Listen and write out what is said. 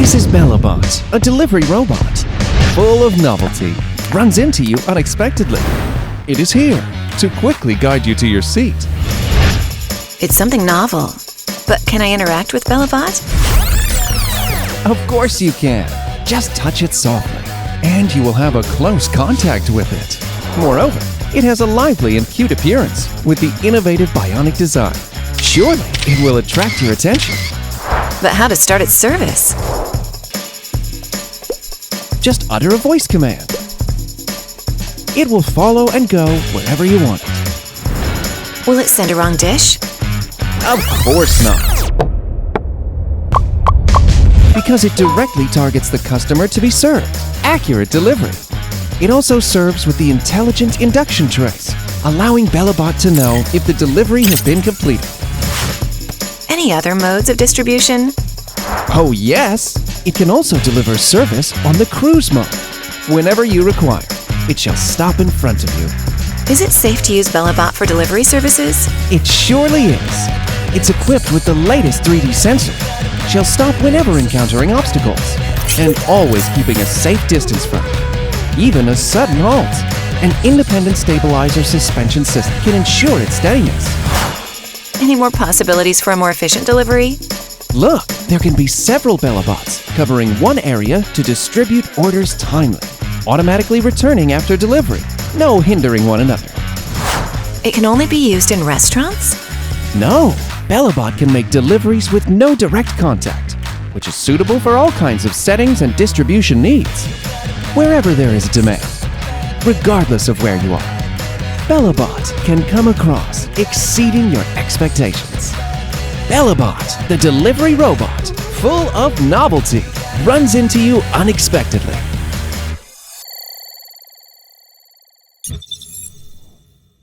This is BellaBot, a delivery robot. Full of novelty, runs into you unexpectedly. It is here to quickly guide you to your seat. It's something novel. But can I interact with BellaBot? Of course you can. Just touch it softly, and you will have a close contact with it. Moreover, it has a lively and cute appearance with the innovative bionic design. Surely, it will attract your attention. But how to start its service? Just utter a voice command. It will follow and go wherever you want it. Will it send a wrong dish? Of course not. Because it directly targets the customer to be served. Accurate delivery. It also serves with the intelligent induction trace, allowing BellaBot to know if the delivery has been completed. Any other modes of distribution? Oh yes! It can also deliver service on the cruise mode. Whenever you require, it shall stop in front of you. Is it safe to use BellaBot for delivery services? It surely is. It's equipped with the latest 3D sensor. She'll stop whenever encountering obstacles, and always keeping a safe distance from it. Even a sudden halt. An independent stabilizer suspension system can ensure its steadiness. Any more possibilities for a more efficient delivery? Look, there can be several BellaBots covering one area to distribute orders timely, automatically returning after delivery, no hindering one another. It can only be used in restaurants? No, BellaBot can make deliveries with no direct contact, which is suitable for all kinds of settings and distribution needs, wherever there is demand, regardless of where you are. BellaBot can come across exceeding your expectations. BellaBot, the delivery robot, full of novelty, runs into you unexpectedly.